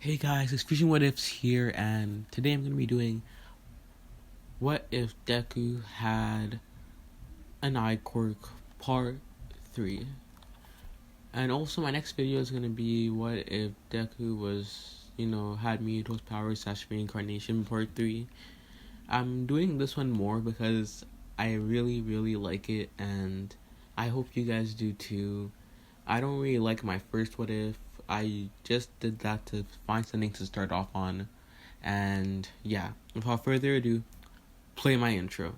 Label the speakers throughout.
Speaker 1: Hey guys, it's Fusion What Ifs here, and today I'm going to be doing What If Deku Had an Eye Quirk Part 3. And also my next video is going to be What If Deku was, had Miyuto's powers / reincarnation Part 3. I'm doing this one more because I really, really like it, and I hope you guys do too. I don't really like my first What If. I just did that to find something to start off on. And yeah, without further ado, play my intro.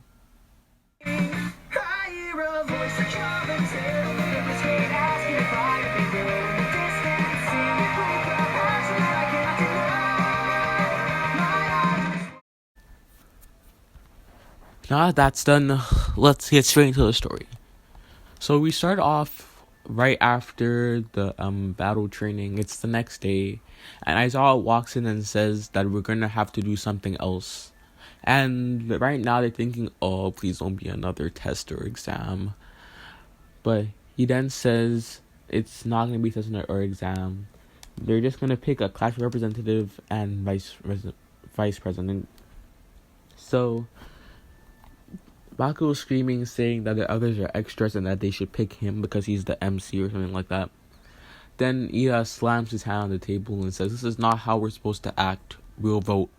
Speaker 1: Now that that's done, let's get straight into the story. So we start off right after the battle training. It's the next day, and Aizawa walks in and says that we're gonna have to do something else. And right now they're thinking, oh, please don't be another test or exam. But he then says it's not gonna be test or exam. They're just gonna pick a class representative and vice president. So Baku was screaming, saying that the others are extras and that they should pick him because he's the MC or something like that. Then Ida slams his hand on the table and says, "This is not how we're supposed to act. We'll vote."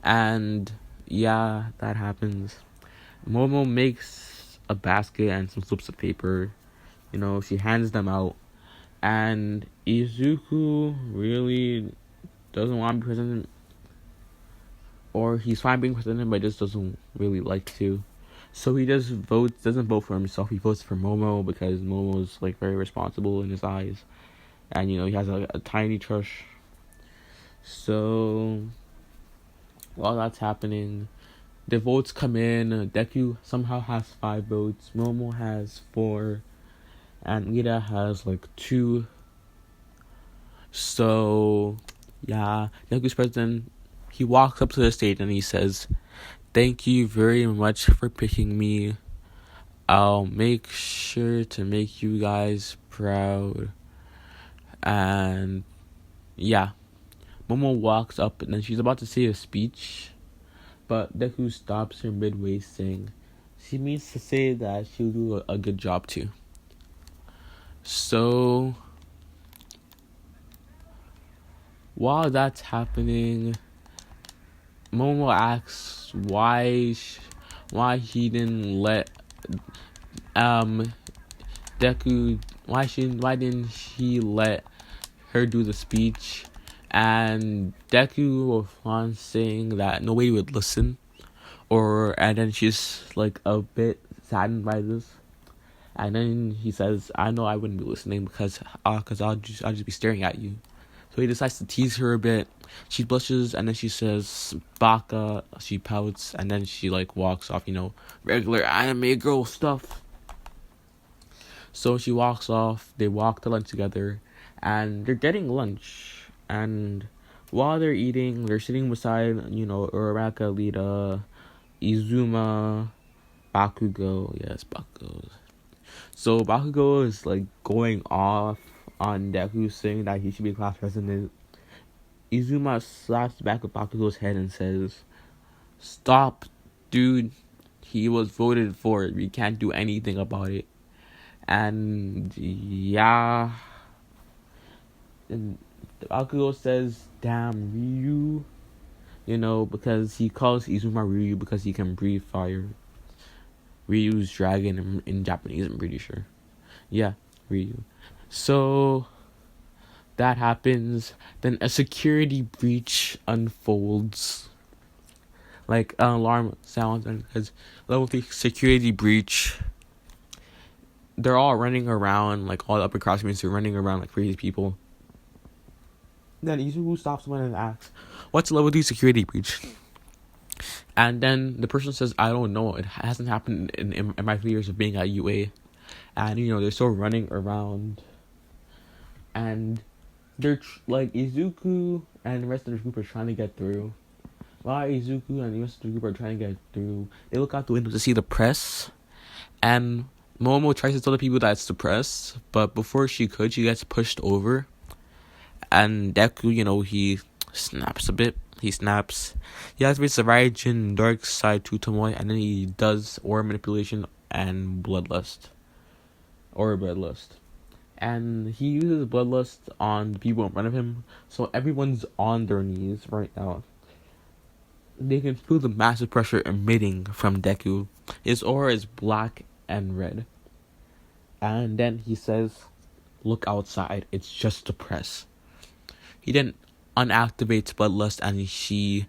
Speaker 1: And yeah, that happens. Momo makes a basket and some slips of paper. She hands them out. And Izuku really doesn't want to be president. Or he's fine being president, but just doesn't really like to. So he doesn't vote for himself. He votes for Momo because Momo's like very responsible in his eyes. And he has a tiny crush. So while that's happening, the votes come in. Deku somehow has 5 votes. Momo has 4. And Ida has 2. So yeah, Deku's president. He walks up to the stage and he says, "Thank you very much for picking me. I'll make sure to make you guys proud." And yeah, Momo walks up and then she's about to say a speech, but Deku stops her midway, saying she means to say that she'll do a good job too. So while that's happening, Momo asks why he didn't let Deku why didn't he let her do the speech, and Deku responds saying that nobody would listen, and then she's a bit saddened by this, and then he says, "I know I wouldn't be listening because I'll just be staring at you." So he decides to tease her a bit. She blushes and then she says, "Baka." She pouts and then she walks off, regular anime girl stuff. So she walks off. They walk to lunch together and they're getting lunch. And while they're eating, they're sitting beside, Uraraka, Lita, Izuma, Bakugo. Yes, Bakugo. So Bakugo is going off on Deku, saying that he should be class president. Izuma slaps the back of Bakugo's head and says, "Stop, dude. He was voted for. We can't do anything about it." And yeah, and Bakugo says, "Damn, Ryu," because he calls Izuma Ryu because he can breathe fire. Ryu's dragon in Japanese, I'm pretty sure. Yeah, Ryu. So that happens. Then a security breach unfolds. An alarm sounds and has level 3 security breach. They're all running around, all the upper classmates are running around like crazy people. Then Izuku stops someone and asks, "What's level 3 security breach?" And then the person says, "I don't know. It hasn't happened in my 3 years of being at UA." And they're still running around. And they're Izuku and the rest of the group are trying to get through. While Izuku and the rest of the group are trying to get through, they look out the window to see the press. And Momo tries to tell the people that it's the press, but before she could, she gets pushed over. And Deku, he snaps a bit. He snaps. He activates the Raijin Dark Side to Tomoe, and then he does Aura Manipulation and Bloodlust. Or Bloodlust. And he uses Bloodlust on the people in front of him, so everyone's on their knees right now. They can feel the massive pressure emitting from Deku. His aura is black and red. And then he says, "Look outside, it's just a press." He then unactivates Bloodlust, and she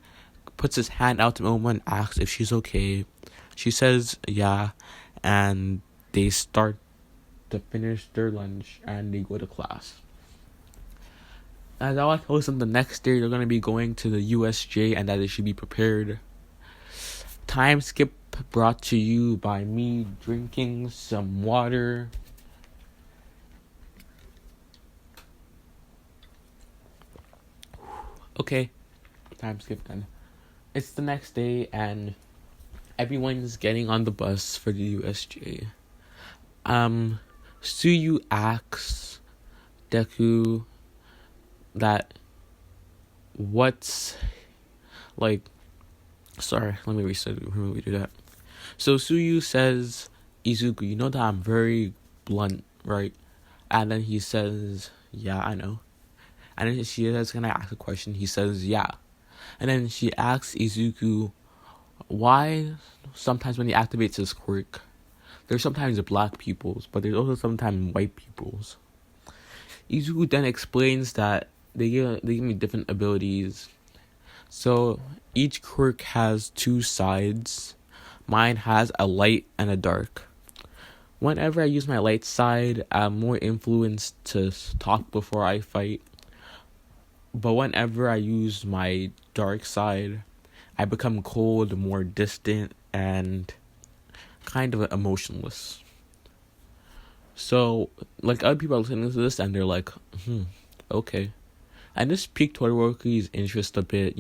Speaker 1: puts his hand out to Momo and asks if she's okay. She says yeah, and they start to finish their lunch and they go to class. As I tells them the next day they're going to be going to the USJ and that they should be prepared. Time skip brought to you by me drinking some water. Okay, time skip done. It's the next day and everyone's getting on the bus for the USJ. Suyu asks Deku that sorry, let me redo that. So Suyu says, "Izuku, you know that I'm very blunt, right?" And then he says, "Yeah, I know." And then she says, "Can I ask a question?" He says, "Yeah." And then she asks Izuku why sometimes when he activates his quirk, there's sometimes black peoples, but there's also sometimes white peoples. Izuku then explains that they give me different abilities. So each quirk has two sides. Mine has a light and a dark. Whenever I use my light side, I'm more influenced to talk before I fight. But whenever I use my dark side, I become cold, more distant, and kind of emotionless. So, other people are listening to this and they're like, okay. And this piqued Todoroki's interest a bit,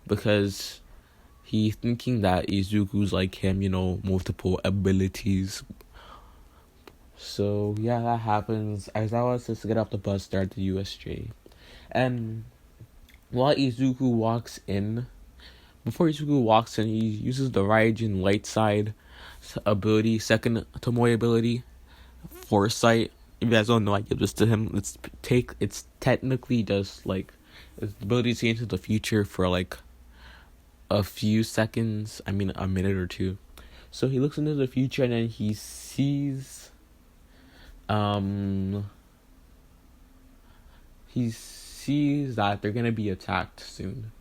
Speaker 1: because he's thinking that Izuku's like him, multiple abilities. So, yeah, that happens. Aizawa says to get off the bus there at the USJ. And while Izuku walks in, he uses the Raijin light side ability, second Tomoe ability, Foresight. If you guys don't know, I give this to him. It's technically just its ability to see into the future for a few seconds. I mean, a minute or two. So he looks into the future and then he sees that they're gonna be attacked soon.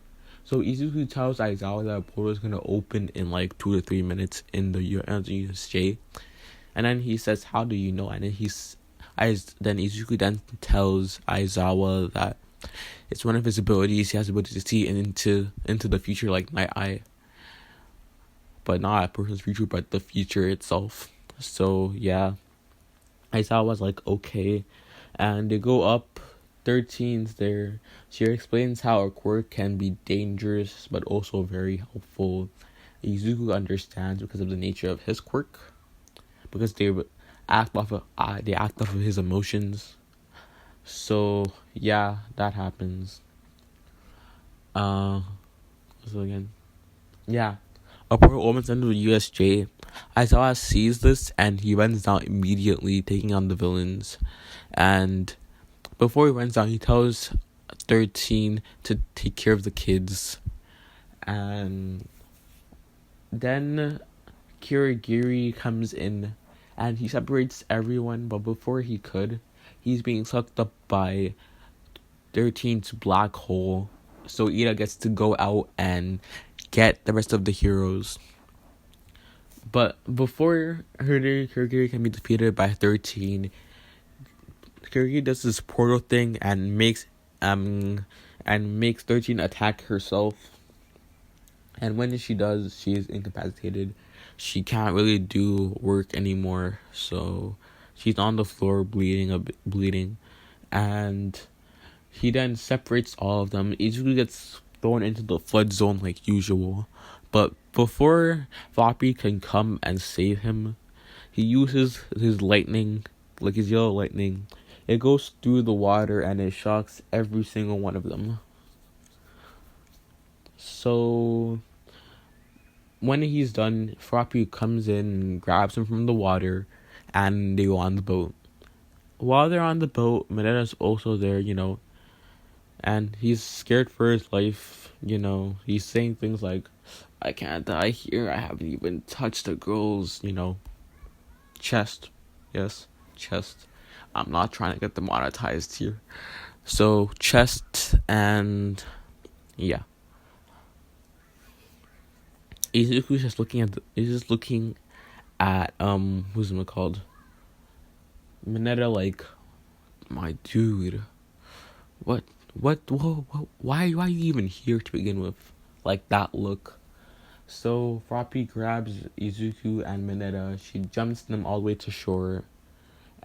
Speaker 1: So Izuku tells Aizawa that a portal is gonna open in 2 to 3 minutes in the USJ. And then he says, "How do you know?" And then Izuku then tells Aizawa that it's one of his abilities. He has the ability to see into the future like Night Eye. But not a person's future, but the future itself. So yeah. Aizawa's like, okay. And they go up. 13's there. She explains how a quirk can be dangerous but also very helpful. Izuku understands because of the nature of his quirk. Because they act off of his emotions. So yeah, that happens. So again, yeah, a portal opens into the USJ. Aizawa sees this and he runs down immediately, taking on the villains. And before he runs down, he tells 13 to take care of the kids. And then Kirigiri comes in and he separates everyone, but before he could, he's being sucked up by 13's black hole. So Ida gets to go out and get the rest of the heroes. But before Kirigiri can be defeated by 13, Kirigiri does this portal thing and makes 13 attack herself. And when she does, she is incapacitated. She can't really do work anymore, so she's on the floor bleeding. And he then separates all of them. Izuku gets thrown into the flood zone like usual. But before Floppy can come and save him, he uses his lightning, his yellow lightning, It goes through the water and it shocks every single one of them. So when he's done, Froppy comes in and grabs him from the water, and they go on the boat. While they're on the boat, Minetta's also there, and he's scared for his life, He's saying things like, I can't die here, I haven't even touched a girl's, chest. Yes, chest. I'm not trying to get demonetized here. So, chest, and yeah. Izuku's just looking at who's it called? Mineta, like, my dude, what, whoa, why are you even here to begin with? Like, that look. So, Froppy grabs Izuku and Mineta, she jumps them all the way to shore,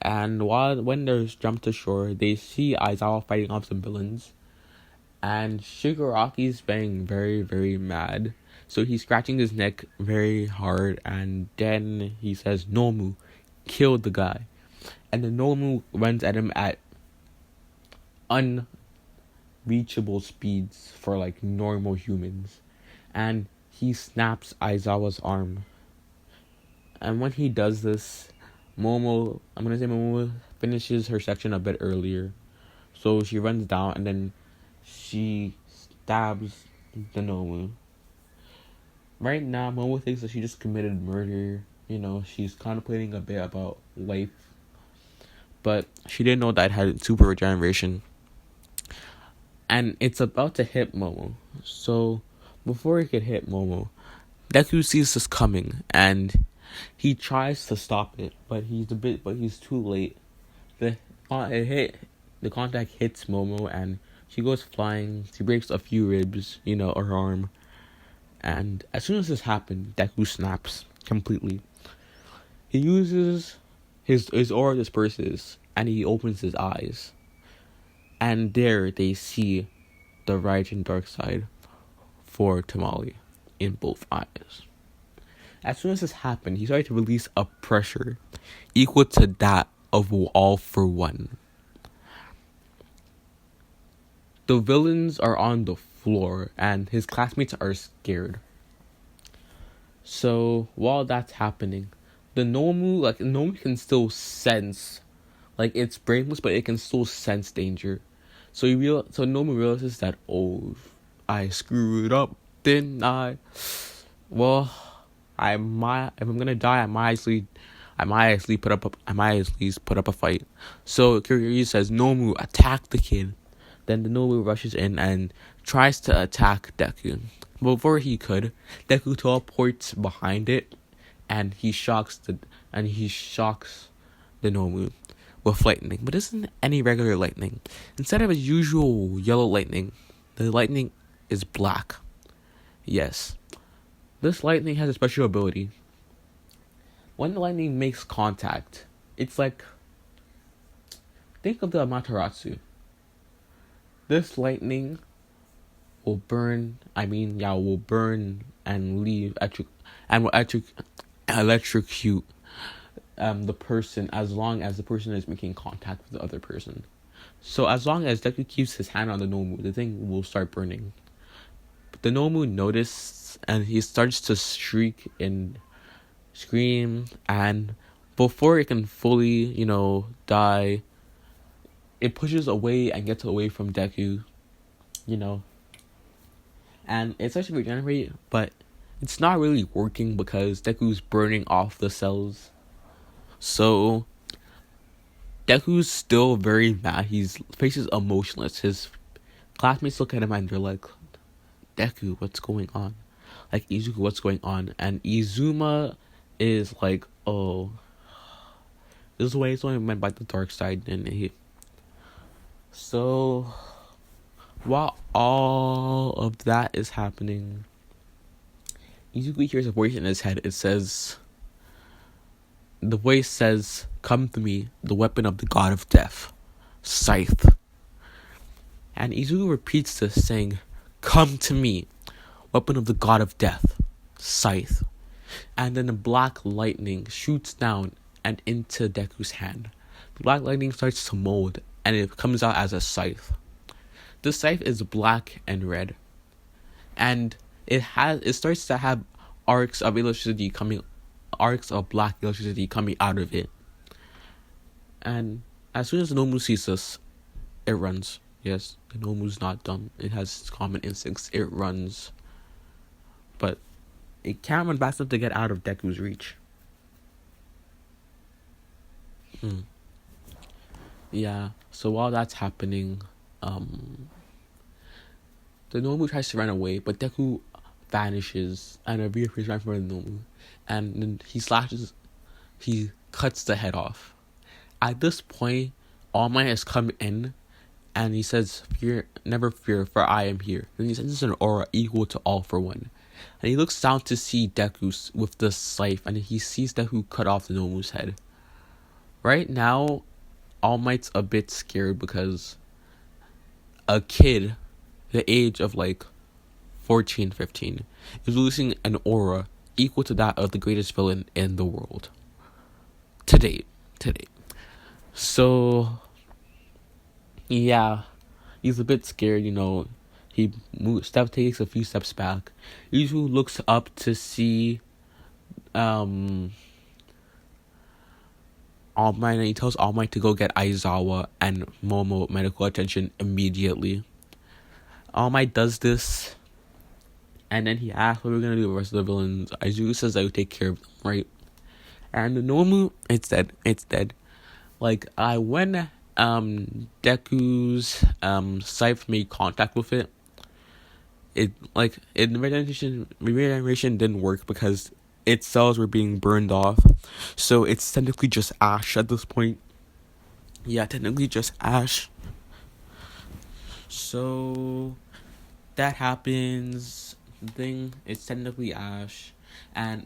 Speaker 1: and when they're jumped to shore, they see Aizawa fighting off some villains, and Shigaraki's being very, very mad. So he's scratching his neck very hard, and then he says, Nomu, kill the guy. And the Nomu runs at him at unreachable speeds for, like, normal humans. And he snaps Aizawa's arm. And when he does this, Momo finishes her section a bit earlier. So she runs down and then she stabs the Nomu. Right now, Momo thinks that she just committed murder. She's contemplating a bit about life. But she didn't know that it had super regeneration. And it's about to hit Momo. So, before it could hit Momo, Deku sees this coming. And he tries to stop it. But he's too late. The contact hits Momo and she goes flying. She breaks a few ribs, her arm. And as soon as this happened, Deku snaps completely. He uses his aura disperses, and he opens his eyes. And there they see the Riot and dark side for Tamale in both eyes. As soon as this happened, he started to release a pressure equal to that of All for One. The villains are on the floor, and his classmates are scared. So, while that's happening, the Nomu can still sense, it's brainless, but it can still sense danger. So Nomu realizes that, oh, I screwed up, didn't I? Well, if I'm gonna die, I might at least put up a fight. So Kiryu says, Nomu, attack the kid. Then the Nomu rushes in and tries to attack Deku. Before he could, Deku teleports behind it, and he shocks the Nomu with lightning. But this isn't any regular lightning. Instead of his usual yellow lightning, the lightning is black. Yes. This lightning has a special ability. When the lightning makes contact, it's like, think of the Amaterasu. This lightning will burn and leave and will electrocute the person as long as the person is making contact with the other person. So as long as Deku keeps his hand on the Nomu, the thing will start burning. But the Nomu notices and he starts to shriek and scream, and before it can fully, die, it pushes away and gets away from Deku, and it starts to regenerate, but it's not really working because Deku's burning off the cells. So Deku's still very mad. His face is emotionless. His classmates look at him and they're like, Deku, what's going on? Like, Izuku, what's going on? And Izuma is like, oh, this is what he's only meant by the dark side. And so while all of that is happening, Izuku hears a voice in his head. The voice says, come to me, the weapon of the god of death, Scythe. And Izuku repeats this, saying, come to me, weapon of the god of death, Scythe. And then the black lightning shoots down and into Deku's hand. Black lightning starts to mold, and it comes out as a scythe. The scythe is black and red, and it starts to have arcs of black electricity coming out of it. And as soon as the Nomu sees this, it runs. Yes, the Nomu's not dumb. It has common instincts. It runs. But it can't run fast enough to get out of Deku's reach. Yeah, so while that's happening, the Nomu tries to run away, but Deku vanishes and reappears right in front of the Nomu. And then he cuts the head off. At this point, All Might has come in, and he says, never fear, for I am here. Then he sends an aura equal to All for One. And he looks down to see Deku with the scythe, and he sees Deku cut off the Nomu's head. Right now, All Might's a bit scared because a kid, the age of 14, 15, is releasing an aura equal to that of the greatest villain in the world. To date. So, yeah, he's a bit scared, He takes a few steps back. Izu looks up to see All Might, and he tells All Might to go get Aizawa and Momo medical attention immediately. All Might does this, and then he asks what we're gonna do with the rest of the villains. Aizu says I will take care of them, right? And the Nomu, it's dead. When Deku's scythe made contact with it, regeneration didn't work because its cells were being burned off. So it's technically just ash at this point. Yeah, technically just ash. So that happens. It's technically ash, and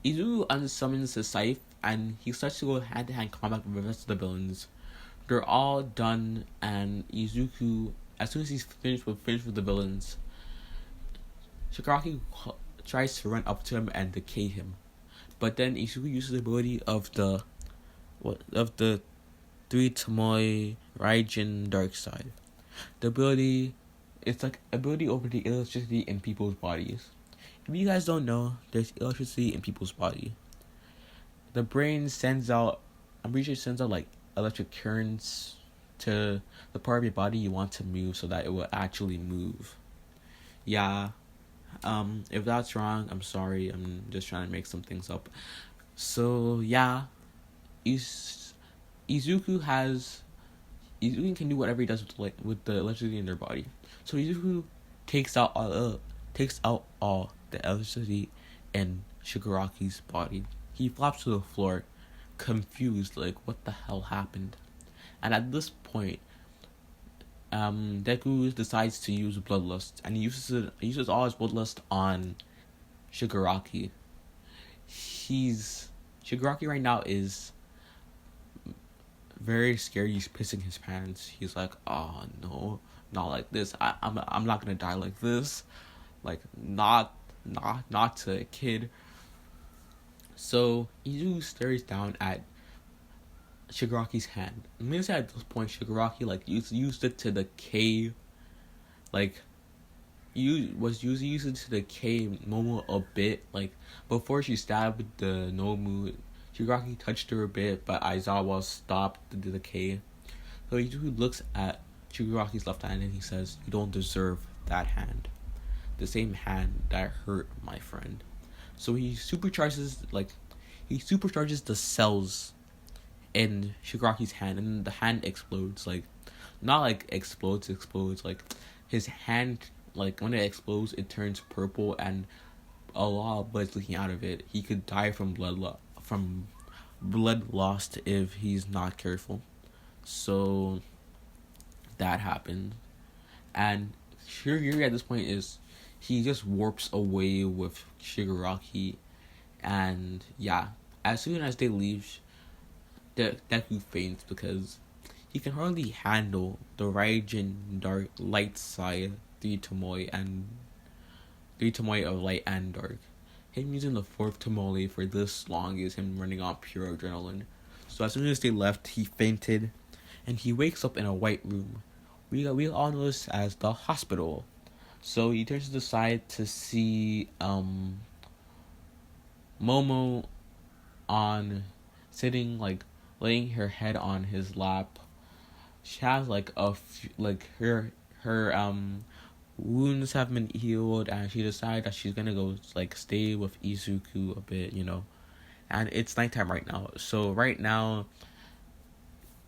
Speaker 1: Izu unsummons the scythe, and he starts to go hand-to-hand combat with the rest of the villains. They're all done, and Izuku, as soon as he's finished with the villains, Shigaraki tries to run up to him and decay him. But then Izuku uses the ability of the three Tomoe Raijin Dark Side. The ability, it's ability over the electricity in people's bodies. If you guys don't know, there's electricity in people's body. The brain sends out electric currents to the part of your body you want to move so that it will actually move. Yeah. If that's wrong, I'm sorry. I'm just trying to make some things up. So, yeah. Izuku can do whatever he does with the electricity in their body. So Izuku takes out all the electricity in Shigaraki's body. He flops to the floor, confused, what the hell happened? And at this point, Deku decides to use Bloodlust, and he uses all his Bloodlust on Shigaraki. Shigaraki right now is very scared. He's pissing his pants. He's like, oh no, not like this. I'm not gonna die like this. Not to a kid. So Izu stares down at Shigaraki's hand. I'm gonna say at this point Shigaraki used it to decay, used it to decay Momo a bit. Before she stabbed the Nomu, Shigaraki touched her a bit, but Aizawa stopped the decay. So Izu looks at Shigaraki's left hand and he says, "You don't deserve that hand. The same hand that hurt my friend." So he supercharges the cells in Shigaraki's hand, and the hand explodes. Not explodes. His hand, when it explodes, it turns purple and a lot of blood's leaking out of it. He could die from blood loss if he's not careful. So that happened, and Shigiri at this point he just warps away with Shigaraki, and yeah, as soon as they leave, Deku faints because he can hardly handle the Raijin Dark Light Side, three Tomoe of Light and Dark. Him using the fourth Tomoe for this long is him running on pure adrenaline. So as soon as they left, he fainted, and he wakes up in a white room. We all know this as the hospital. So he turns to the side to see Momo on sitting, like laying her head on his lap. She has her wounds have been healed, and she decides that she's gonna go like stay with Izuku a bit, And it's nighttime right now. So right now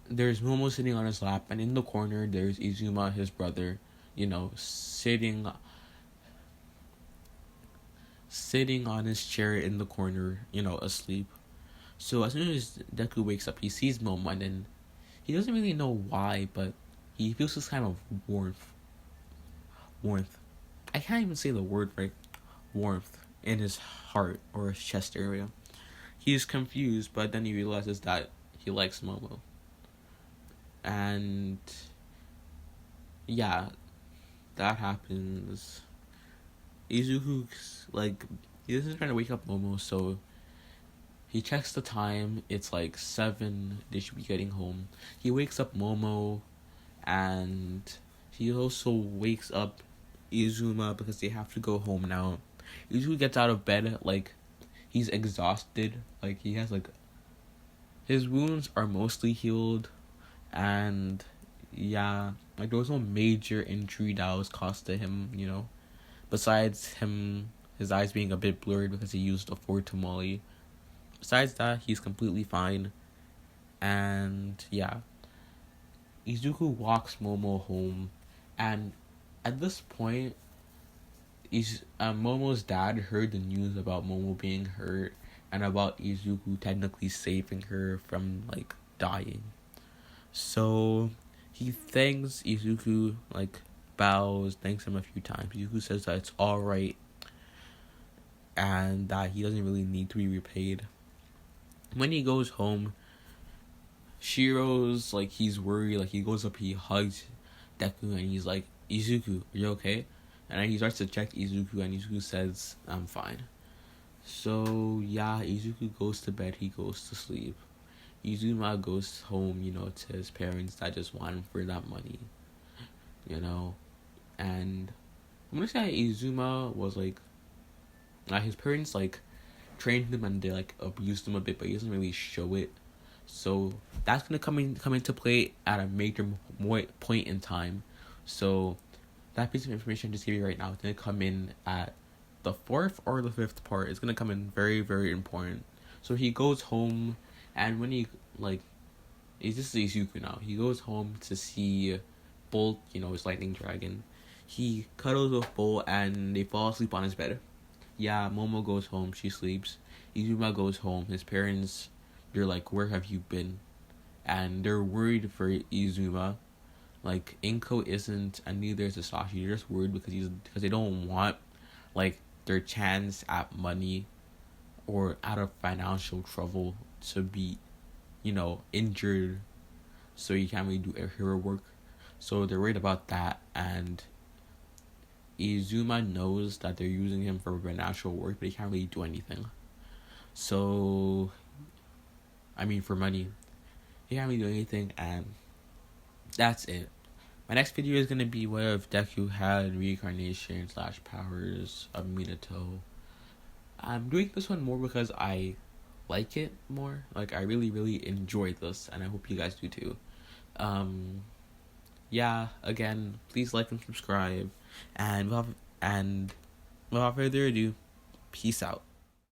Speaker 1: there's Momo sitting on his lap, and in the corner there's Izuma, his brother, sitting on his chair in the corner, asleep. So as soon as Deku wakes up, he sees Momo, and then he doesn't really know why, but he feels this kind of warmth. I can't even say the word right. Warmth in his heart or his chest area. He's confused, but then he realizes that he likes Momo. And yeah, that happens. Izuku's he isn't trying to wake up Momo, so he checks the time. It's like 7. They should be getting home. He wakes up Momo, and he also wakes up Izuma because they have to go home now. Izuma gets out of bed he's exhausted. He has his wounds are mostly healed, and yeah, there was no major injury that was caused to him, besides his eyes being a bit blurred because he used a 4 tamale. Besides that, he's completely fine. And yeah, Izuku walks Momo home, and at this point, Momo's dad heard the news about Momo being hurt and about Izuku technically saving her from dying. So he thanks Izuku, bows, thanks him a few times. Izuku says that it's alright and that he doesn't really need to be repaid. When he goes home, Shiro's he's worried. He goes up, he hugs Deku, and he's like, Izuku, are you okay? And then he starts to check Izuku, and Izuku says, I'm fine. So yeah, Izuku goes to bed, he goes to sleep. Izuma goes home, to his parents that just want him for that money. And I'm gonna say Izuma was his parents trained him and they abused him a bit, but he doesn't really show it. So that's gonna come into play at a major point in time. So that piece of information I just gave you right now is gonna come in at the 4th or the 5th part. It's gonna come in very, very important. So he goes home, and when he this is Izuku now. He goes home to see Bolt, his lightning dragon. He cuddles with Bolt, and they fall asleep on his bed. Yeah, Momo goes home, she sleeps. Izuma goes home. His parents, they're like, where have you been? And they're worried for Izuma. Inko isn't, and neither is Sasashi. They're just worried because they don't want their chance at money or out of financial trouble to be, injured, so he can't really do hero work. So they're worried about that, and Izuma knows that they're using him for financial work, but he can't really do anything. So, for money, he can't really do anything, and that's it. My next video is gonna be what if Deku had reincarnation / powers of Minato. I'm doing this one more because I like it more. I really, really enjoyed this, and I hope you guys do too. Yeah, again, please like and subscribe, and without further ado, peace out.